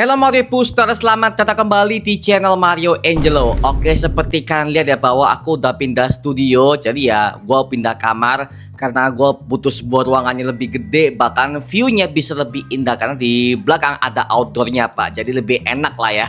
Halo Mario Booster, selamat datang kembali di channel Mario Angelo. Oke, seperti kalian lihat ya bahwa aku udah pindah studio. Jadi ya, gue pindah kamar karena gue butuh sebuah ruangan yang lebih gede. Bahkan view-nya bisa lebih indah karena di belakang ada outdoor-nya Pak. Jadi lebih enak lah ya.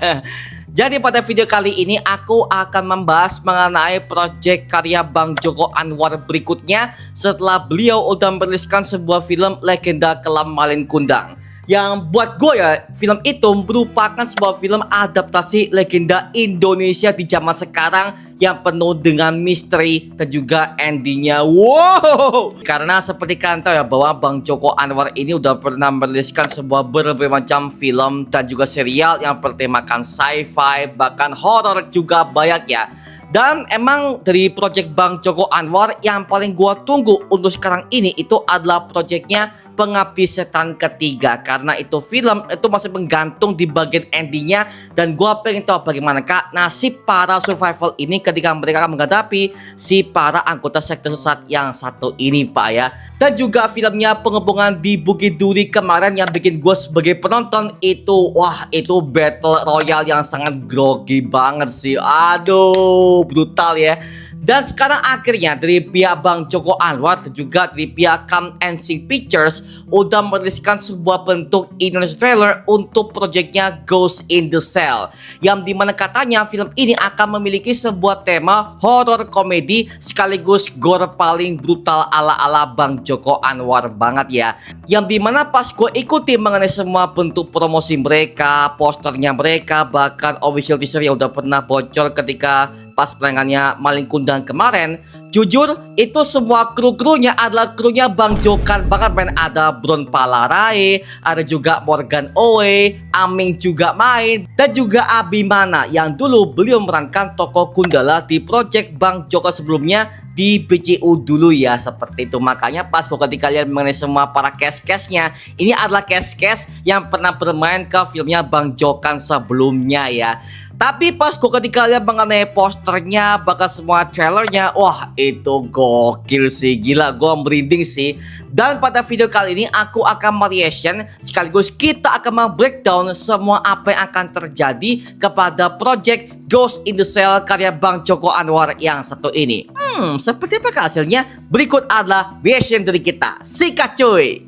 Jadi pada video kali ini aku akan membahas mengenai project karya Bang Joko Anwar berikutnya setelah beliau udah meriliskan sebuah film Legenda Kelam Malin Kundang. Yang buat gue ya, film itu merupakan sebuah film adaptasi legenda Indonesia di zaman sekarang yang penuh dengan misteri dan juga endingnya wow. Karena seperti kalian tahu ya bahwa Bang Joko Anwar ini udah pernah meriliskan sebuah berbagai macam film dan juga serial yang bertemakan sci-fi, bahkan horor juga banyak ya. Dan emang dari project Bang Joko Anwar yang paling gua tunggu untuk sekarang ini itu adalah projectnya Pengabdi Setan Ketiga. Karena itu film itu masih menggantung di bagian endingnya. Dan gua pengen tahu bagaimana kak nasib para survival ini ketika mereka akan menghadapi si para anggota sekte sesat yang satu ini pak ya. Dan juga filmnya Pengepungan di Bukit Duri kemarin yang bikin gue sebagai penonton itu wah itu battle royale yang sangat grogi banget sih. Aduh brutal ya. Dan sekarang akhirnya dari pihak Bang Joko Anwar dan juga dari pihak Come and Sing Pictures udah meriliskan sebuah bentuk Indonesia trailer untuk proyeknya Ghost in the Cell, yang dimana katanya film ini akan memiliki sebuah tema horror komedi sekaligus gore paling brutal ala-ala Bang Joko Anwar banget ya. Yang dimana pas gue ikuti mengenai semua bentuk promosi mereka, posternya mereka, bahkan official teaser yang udah pernah bocor ketika pas penayangannya Malin Kundang kemarin, jujur itu semua kru-krunya adalah krunya Bang Jokan banget men. Ada Bron Palarae, ada juga Morgan Oe, Aming juga main, dan juga Abimana yang dulu beliau memerankan tokoh Gundala di project Bang Joko sebelumnya di BCU dulu ya, seperti itu. Makanya pas ketika kalian mengenai semua para cast-castnya, ini adalah cast-cast yang pernah bermain ke filmnya Bang Jokan sebelumnya ya. Tapi pas ketika lihat mengenai posternya, bahkan semua trailernya, wah itu gokil sih, gila, gue merinding sih. Dan pada video kali ini aku akan mereaction sekaligus kita akan breakdown semua apa yang akan terjadi kepada project Ghost in the Cell karya Bang Joko Anwar yang satu ini. Seperti apa hasilnya? Berikut adalah reaction dari kita. Sikat cuy.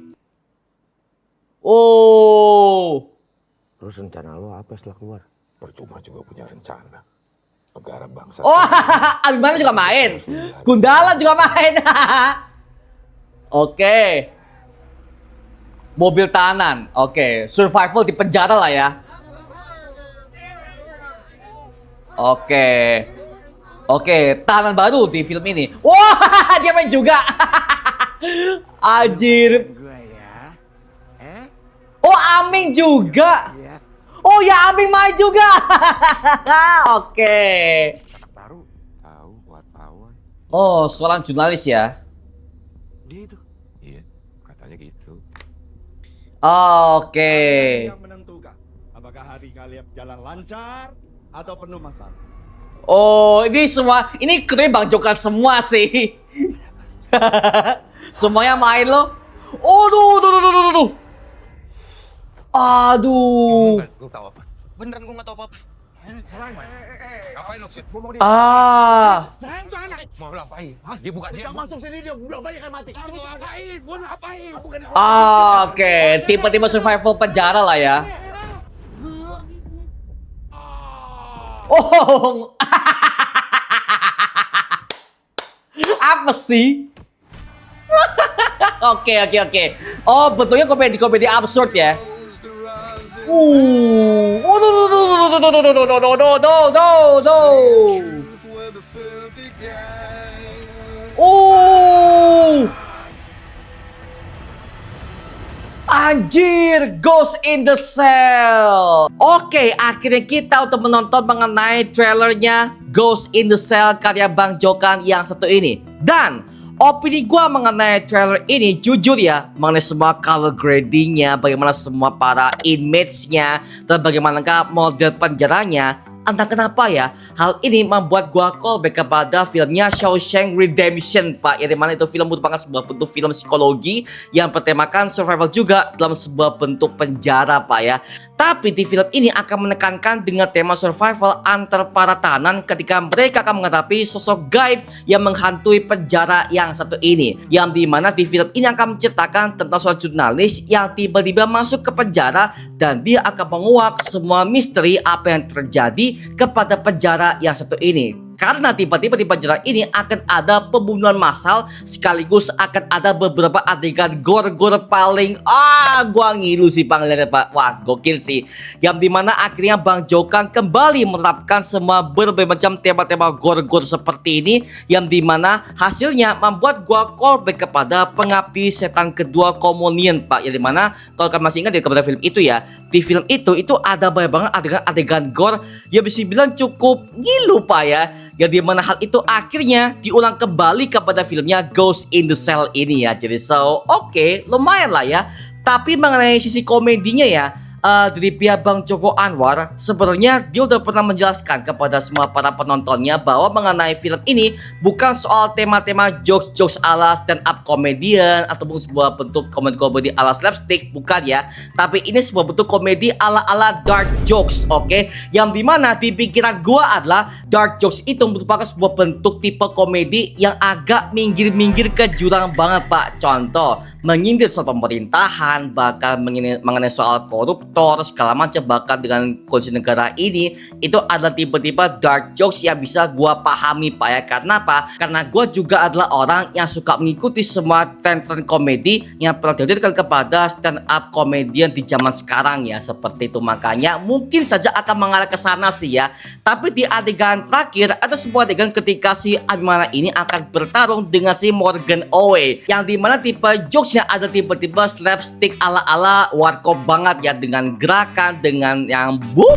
Oh. Terus rencana lo apa setelah keluar? Percuma juga punya rencana. Negara bangsa. Oh, Abimana juga main. Gundala juga main. Oke. Mobil tahanan. Oke, survival di penjara lah ya. Oke. Oke, tahanan baru di film ini. Wah, dia main juga. Anjir. Oh, Aming juga. Oh ya, Aming main juga. Oke. Baru tahu wartawan. Oh, seorang jurnalis ya. Dia itu. Iya, katanya gitu. Oke. Yang menentukan apakah hari kalian jalan lancar atau penuh masalah. Oh, ini keren Bang Jokan semua sih. Semuanya main loh. Oh, duh. Aduh. Gue tahu apa? Beneran gue nggak tahu apa-apa. Ngapain lo sih? Ah. Mau ngapain? Hah? Dia buka dia. Masuk sini dia udah banyak kan mati. Mau ngapain? Mau ngapain? Oke, tipe-tipe survival penjara lah ya. Oh. Apa sih? Oke. Oh, betulnya komedi absurd ya. Oh, Oh, anjir, Ghost in the Cell. Oke, akhirnya kita untuk menonton mengenai trailernya Ghost in the Cell karya Bang Jokan yang satu ini. Dan opini gue mengenai trailer ini jujur ya, mengenai semua color gradingnya, bagaimana semua para inmates-nya, dan bagaimana model penjaranya, Entah kenapa ya, hal ini membuat gua callback kepada filmnya Shawshank Redemption, Pak. Yang dimana itu film merupakan sebuah bentuk film psikologi yang bertemakan survival juga dalam sebuah bentuk penjara, Pak ya. Tapi di film ini akan menekankan dengan tema survival antar para tahanan ketika mereka akan menghadapi sosok gaib yang menghantui penjara yang satu ini. Yang dimana di film ini akan menceritakan tentang seorang jurnalis yang tiba-tiba masuk ke penjara dan dia akan menguak semua misteri apa yang terjadi kepada penjara yang satu ini. Karena tiba-tiba di penjara ini akan ada pembunuhan massal sekaligus akan ada beberapa adegan gore-gore paling gua ngilu sih Bang lihat Pak. Wah, gokil sih. Yang dimana akhirnya Bang Jokan kembali menerapkan semua berbagai macam tema-tema gore-gore seperti ini, yang dimana hasilnya membuat gua callback kepada Pengabdi Setan Kedua Komunion, Pak. Yang dimana kalau kalian masih ingat ya kepada film itu ya, di film itu ada banyak banget adegan-adegan gore yang bisa bilang cukup ngilu, Pak ya. Yang dimana hal itu akhirnya diulang kembali kepada filmnya Ghost in the Shell ini ya. Jadi oke, lumayan lah ya. Tapi mengenai sisi komedinya ya, dari pihak Bang Joko Anwar, sebenarnya dia udah pernah menjelaskan kepada semua para penontonnya bahwa mengenai film ini bukan soal tema-tema jokes-jokes ala stand up comedian ataupun sebuah bentuk komedi-komedi ala slapstick, bukan ya. Tapi ini sebuah bentuk komedi ala-ala dark jokes, oke? Yang dimana di pikiran gua adalah dark jokes itu merupakan sebuah bentuk tipe komedi yang agak minggir-minggir ke jurang banget, Pak. Contoh, menyindir soal pemerintahan, bahkan mengenai soal koruptor, segala macam, bahkan dengan kondisi negara ini, itu adalah tiba-tiba dark jokes yang bisa gua pahami, Pak ya. Karena apa? Karena gua juga adalah orang yang suka mengikuti semua tren-tren komedi yang pernah dihadirkan kepada stand up comedian di zaman sekarang ya, seperti itu. Makanya mungkin saja akan mengarah ke sana sih ya. Tapi di adegan terakhir ada sebuah adegan ketika si Abimana ini akan bertarung dengan si Morgan Owe, yang dimana tipe jokes ada tiba-tiba slapstick ala-ala warkop banget ya, dengan gerakan, dengan yang boom.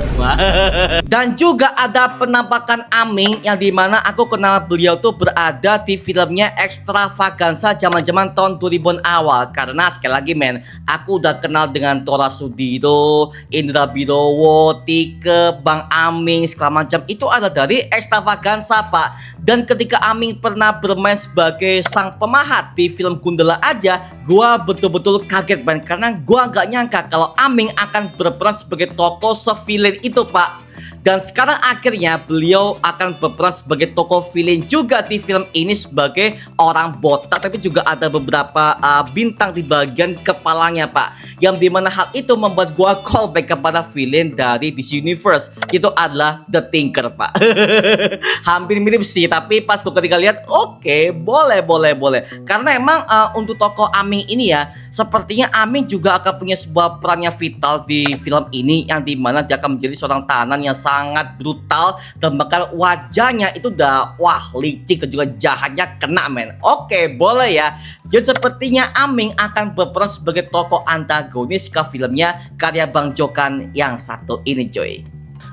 Dan juga ada penampakan Aming yang dimana aku kenal beliau tuh berada di filmnya Extravaganza zaman-zaman tahun 2000-an awal. Karena sekali lagi men, aku udah kenal dengan Tora Sudiro, Indra Birowo, Tike, Bang Aming, segala macam itu ada dari Extravaganza, Pak. Dan ketika Aming pernah bermain sebagai sang pemahat di film Gundala aja, gua betul-betul kaget man, karena gua nggak nyangka kalau Aming akan berperan sebagai tokoh sevillain itu, Pak. Dan sekarang akhirnya beliau akan berperan sebagai tokoh villain juga di film ini sebagai orang botak, tapi juga ada beberapa bintang di bagian kepalanya, Pak. Yang dimana hal itu membuat gua callback kepada villain dari DC Universe, itu adalah The Tinker, Pak. Hampir mirip sih, tapi pas gua ketika lihat, oke, boleh. Karena emang untuk tokoh Aming ini ya, sepertinya Aming juga akan punya sebuah perannya vital di film ini, yang dimana dia akan menjadi seorang tahanan yang sangat brutal dan bahkan wajahnya itu udah licik dan juga jahatnya kena men. Oke, boleh ya. Jadi sepertinya Aming akan berperan sebagai tokoh antagonis ke filmnya karya Bang Jokan yang satu ini, coy.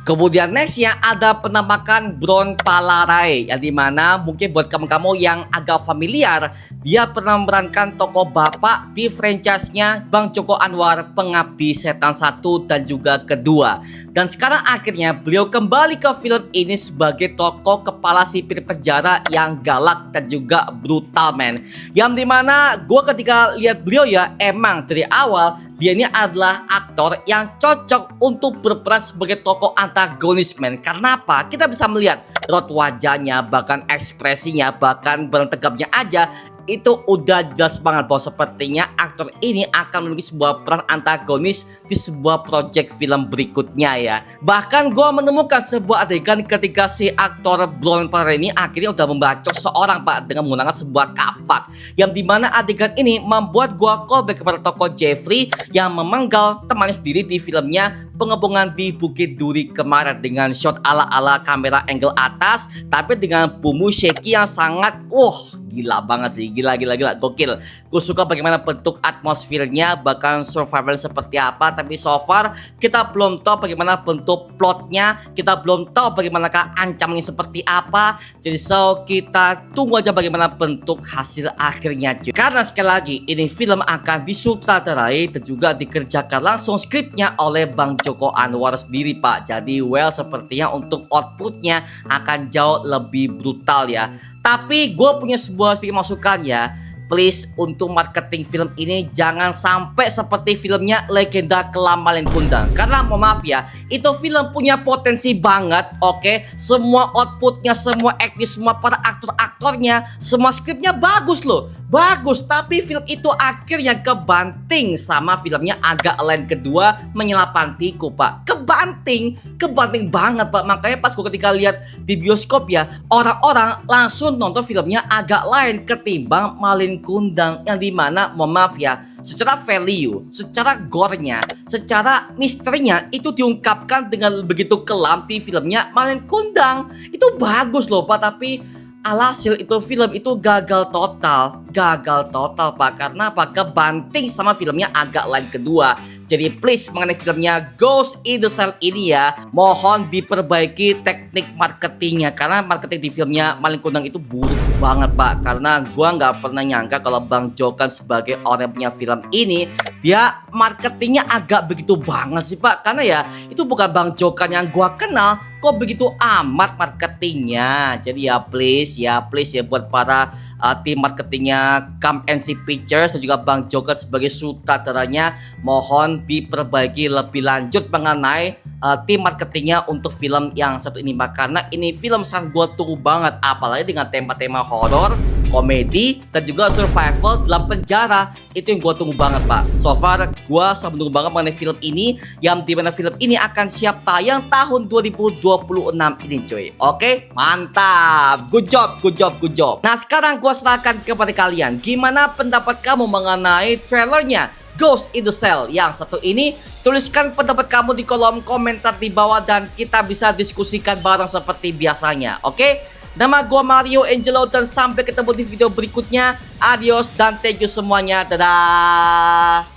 Kemudian nextnya ada penampakan Bron Palarai, yang dimana mungkin buat kamu-kamu yang agak familiar, dia pernah memerankan tokoh bapak di franchise-nya Bang Joko Anwar, Pengabdi Setan 1 dan juga kedua. Dan sekarang akhirnya beliau kembali ke film ini sebagai tokoh kepala sipir penjara yang galak dan juga brutal men. Yang dimana gue ketika lihat beliau ya, emang dari awal dia ini adalah aktor yang cocok untuk berperan sebagai tokoh antagonis men. Karena apa? Kita bisa melihat raut wajahnya, bahkan ekspresinya, bahkan bertegapnya aja, itu udah jelas banget bahwa sepertinya aktor ini akan memiliki sebuah peran antagonis di sebuah project film berikutnya ya. Bahkan gue menemukan sebuah adegan ketika si aktor Bron Palarai ini akhirnya udah membacok seorang, Pak, dengan menggunakan sebuah kapak, yang dimana adegan ini membuat gue callback kepada tokoh Jeffrey yang memenggal temannya sendiri di filmnya Pengepungan di Bukit Duri kemarin, dengan shot ala-ala kamera angle atas tapi dengan bumbu shaky yang sangat gila banget sih, gila gokil. Gue suka bagaimana bentuk atmosfernya, bahkan survival seperti apa. Tapi so far kita belum tahu bagaimana bentuk plotnya, kita belum tahu bagaimana ancamannya seperti apa. Jadi so kita tunggu aja bagaimana bentuk hasil akhirnya cuy. Karena sekali lagi ini film akan disutradarai dan juga dikerjakan langsung skripnya oleh Bang Joko Anwar sendiri Pak. Jadi well sepertinya untuk outputnya akan jauh lebih brutal ya. Tapi gue punya sebuah sedikit masukan ya. Please untuk marketing film ini jangan sampai seperti filmnya Legenda Kelam Malin Kundang. Karena mohon maaf ya, itu film punya potensi banget, oke? Semua outputnya, semua acting, semua para aktor-aktornya, semua skripnya bagus loh. Bagus, tapi film itu akhirnya kebanting sama filmnya Agak Lain Kedua Menyela Pantiku Pak. Kebanting banget Pak. Makanya pas gue ketika lihat di bioskop ya, orang-orang langsung nonton filmnya Agak Lain ketimbang Malin Kundang, yang dimana mohon maaf ya, secara value, secara gore-nya, secara misterinya itu diungkapkan dengan begitu kelam di filmnya Malin Kundang. Itu bagus loh Pak, tapi alhasil itu film itu gagal total Pak. Karena apa? Kebanting sama filmnya Agak Lain Kedua. Jadi please mengenai filmnya Ghost in the Shell ini ya, mohon diperbaiki teknik marketingnya. Karena marketing di filmnya Malin Kundang itu buruk banget Pak. Karena gua nggak pernah nyangka kalau Bang Jokan sebagai orang punya film ini, dia marketingnya agak begitu banget sih Pak. Karena ya itu bukan Bang Jokan yang gua kenal, kok begitu amat marketingnya. Jadi ya please ya buat para tim marketingnya Come NC Pictures dan juga Bang Jokan sebagai sutradaranya, mohon diperbaiki lebih lanjut mengenai tim marketingnya untuk film yang satu ini Pak. Karena ini film sangat gue tunggu banget, apalagi dengan tema-tema horor, komedi, dan juga survival dalam penjara. Itu yang gue tunggu banget Pak. So far gue sangat menunggu banget mengenai film ini, yang dimana film ini akan siap tayang tahun 2026 ini cuy. Oke, mantap, good job. Nah sekarang gue serahkan kepada kalian, gimana pendapat kamu mengenai trailernya Ghost in the Shell yang satu ini? Tuliskan pendapat kamu di kolom komentar di bawah dan kita bisa diskusikan bareng seperti biasanya. Oke? Nama gua Mario Angelo dan sampai ketemu di video berikutnya. Adios dan thank you semuanya. Dadah.